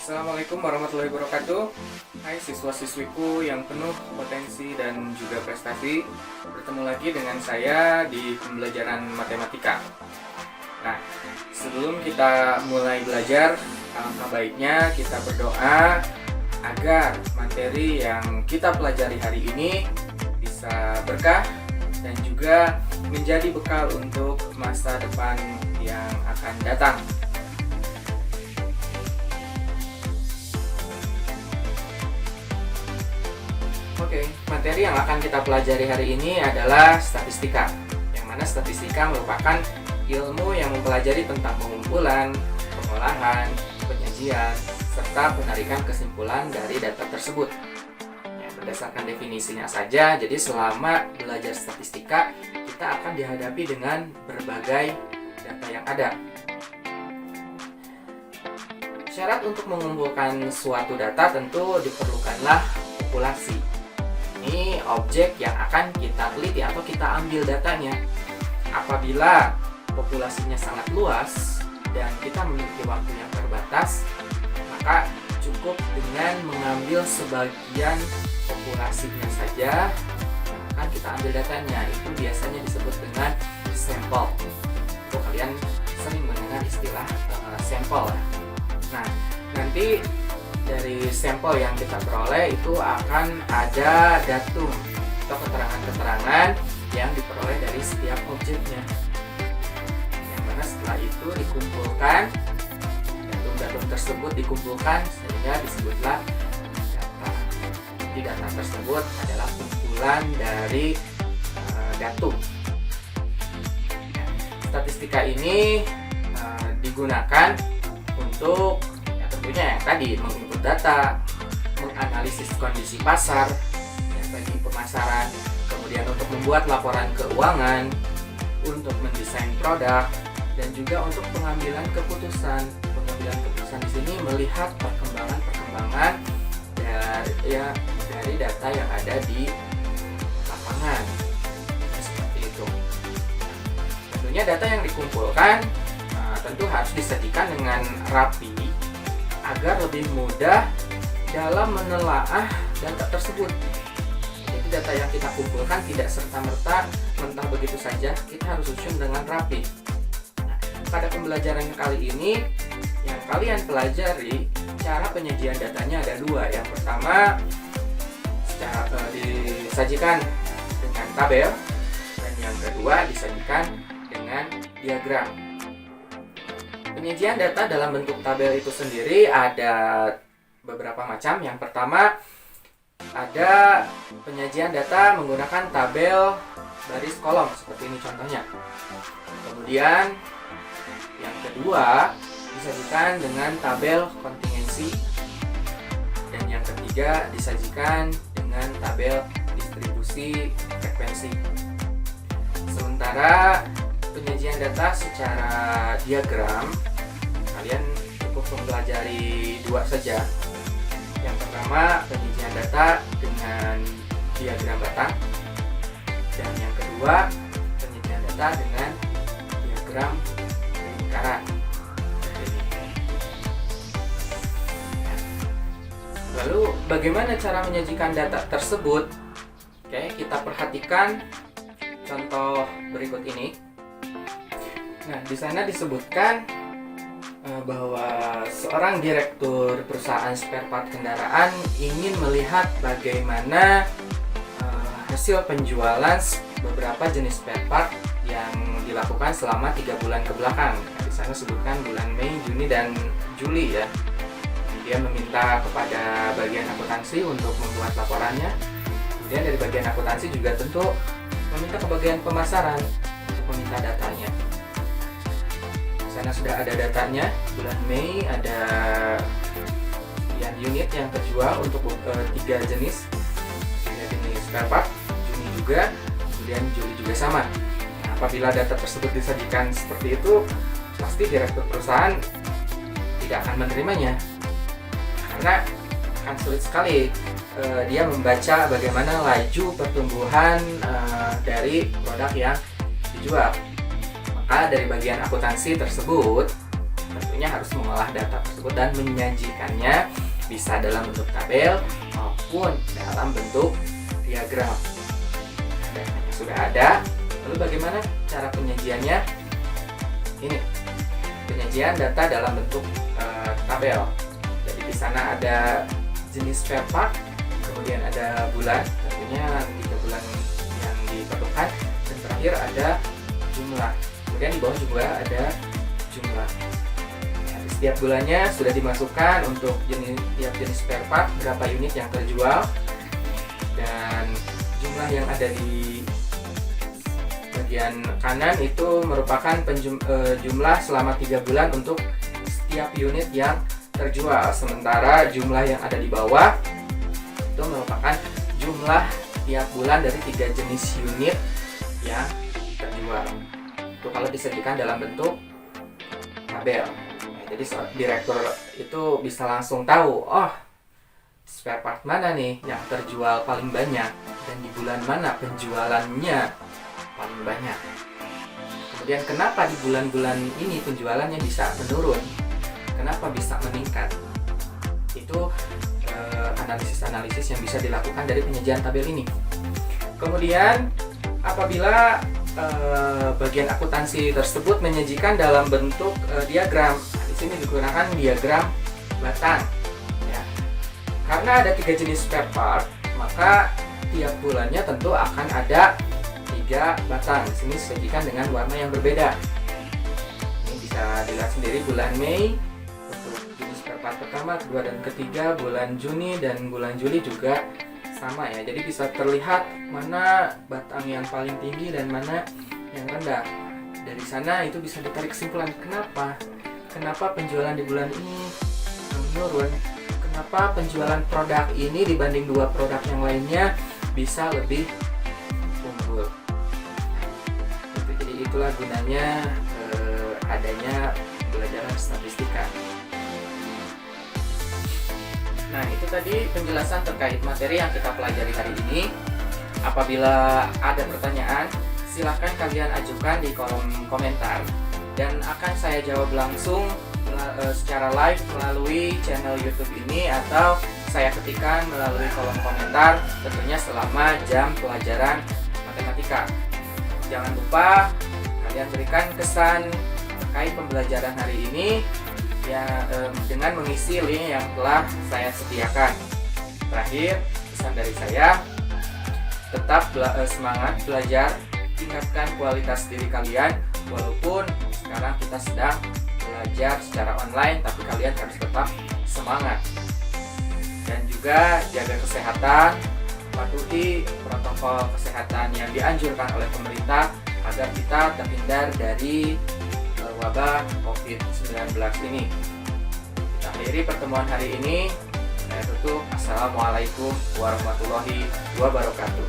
Assalamualaikum warahmatullahi wabarakatuh. Hai siswa-siswiku yang penuh potensi dan juga prestasi. Bertemu lagi dengan saya di pembelajaran matematika. Nah, sebelum kita mulai belajar, alangkah baiknya kita berdoa agar materi yang kita pelajari hari ini bisa berkah dan juga menjadi bekal untuk masa depan yang akan datang. Oke, materi yang akan kita pelajari hari ini adalah statistika. Yang mana statistika merupakan ilmu yang mempelajari tentang pengumpulan, pengolahan, penyajian, serta penarikan kesimpulan dari data tersebut. Ya, berdasarkan definisinya saja, jadi selama belajar statistika, kita akan dihadapi dengan berbagai data yang ada. Syarat untuk mengumpulkan suatu data tentu diperlukanlah populasi. Ini objek yang akan kita teliti atau kita ambil datanya. Apabila populasinya sangat luas dan kita memiliki waktu yang terbatas, maka cukup dengan mengambil sebagian populasinya saja, akan kita ambil datanya. Itu biasanya disebut dengan sampel. Itu kalian sering mendengar istilah sampel. Nah, nanti dari sampel yang kita peroleh itu akan ada datum atau keterangan-keterangan yang diperoleh dari setiap objeknya. Yang mana setelah itu dikumpulkan, datum-datum tersebut dikumpulkan sehingga disebutlah data. Jadi data tersebut adalah kumpulan dari datum. Statistika ini digunakan untuk tentunya yang tadi menginput data, menganalisis kondisi pasar ya, bagi pemasaran, kemudian untuk membuat laporan keuangan, untuk mendesain produk, dan juga untuk pengambilan keputusan. Pengambilan keputusan di sini melihat perkembangan dari data yang ada di lapangan. Seperti itu. Tentunya data yang dikumpulkan tentu harus disajikan dengan rapi agar lebih mudah dalam menelaah data tersebut. Jadi data yang kita kumpulkan tidak serta-merta mentah begitu saja, kita harus susun dengan rapi. Nah, pada pembelajaran kali ini yang kalian pelajari, cara penyajian datanya ada dua. Yang pertama disajikan dengan tabel, dan yang kedua disajikan dengan diagram. Penyajian data dalam bentuk tabel itu sendiri ada beberapa macam. Yang pertama ada penyajian data menggunakan tabel baris kolom seperti ini contohnya. Kemudian yang kedua disajikan dengan tabel kontingensi, dan yang ketiga disajikan dengan tabel distribusi frekuensi. Sementara penyajian data secara diagram, kalian cukup mempelajari dua saja. Yang pertama penyajian data dengan diagram batang, dan yang kedua penyajian data dengan diagram lingkaran. Lalu bagaimana cara menyajikan data tersebut? Oke, kita perhatikan contoh berikut ini. Nah, di sana disebutkan bahwa seorang direktur perusahaan spare part kendaraan ingin melihat bagaimana hasil penjualan beberapa jenis spare part yang dilakukan selama 3 bulan ke belakang. Nah, di sana disebutkan bulan Mei, Juni, dan Juli ya. Dia meminta kepada bagian akuntansi untuk membuat laporannya. Kemudian dari bagian akuntansi juga tentu meminta ke bagian pemasaran untuk meminta datanya. Sana sudah ada datanya. Bulan Mei ada unit yang terjual untuk 3 jenis spare part. Juni juga, kemudian Juli juga sama. Nah, apabila data tersebut disajikan seperti itu, pasti direktur perusahaan tidak akan menerimanya, karena akan sulit sekali dia membaca bagaimana laju pertumbuhan dari produk yang dijual. Maka dari bagian akuntansi tersebut tentunya tentunya harus mengolah data tersebut dan menyajikannya bisa dalam bentuk tabel maupun dalam bentuk diagram. Datanya sudah ada, lalu bagaimana cara penyajiannya? Ini penyajian data dalam bentuk tabel. Jadi di sana ada jenis spare part, kemudian ada bulan, tentunya 3 bulan yang diperlukan, dan terakhir ada jumlah. Kemudian di bawah juga ada jumlah. Ya, setiap bulannya sudah dimasukkan untuk tiap jenis spare part, berapa unit yang terjual, dan jumlah yang ada di bagian kanan itu merupakan jumlah selama 3 bulan untuk setiap unit yang terjual. Sementara jumlah yang ada di bawah itu merupakan jumlah tiap bulan dari 3 jenis unit yang terjual. Itu kalau disajikan dalam bentuk tabel. Nah, jadi direktur itu bisa langsung tahu, oh spare part mana nih yang terjual paling banyak dan di bulan mana penjualannya paling banyak. Kemudian kenapa di bulan-bulan ini penjualannya bisa menurun, kenapa bisa meningkat. Itu analisis-analisis yang bisa dilakukan dari penyajian tabel ini. Kemudian apabila bagian akuntansi tersebut menyajikan dalam bentuk diagram, di sini digunakan diagram batang. Ya. Karena ada 3 jenis spare part, maka tiap bulannya tentu akan ada 3 batang. Di sini disajikan dengan warna yang berbeda. Ini bisa dilihat sendiri bulan Mei untuk jenis spare part pertama, kedua, dan ketiga. Bulan Juni dan bulan Juli juga sama ya. Jadi bisa terlihat mana batang yang paling tinggi dan mana yang rendah. Dari sana itu bisa ditarik kesimpulan kenapa penjualan di bulan ini menurun. Kenapa penjualan produk ini dibanding 2 produk yang lainnya bisa lebih unggul. Jadi itulah gunanya adanya pembelajaran statistika. Nah, itu tadi penjelasan terkait materi yang kita pelajari hari ini. Apabila ada pertanyaan, silahkan kalian ajukan di kolom komentar dan akan saya jawab langsung secara live melalui channel YouTube ini, atau saya ketikkan melalui kolom komentar tentunya selama jam pelajaran matematika. Jangan lupa kalian berikan kesan terkait pembelajaran hari ini ya, dengan mengisi link yang telah saya sediakan. Terakhir, pesan dari saya, tetap semangat belajar, tingkatkan kualitas diri kalian. Walaupun sekarang kita sedang belajar secara online, tapi kalian harus tetap semangat. Dan juga jaga kesehatan, patuhi protokol kesehatan yang dianjurkan oleh pemerintah agar kita terhindar dari wabah COVID-19 ini. Kita akhiri pertemuan hari ini. Saya tutup. Assalamualaikum warahmatullahi wabarakatuh.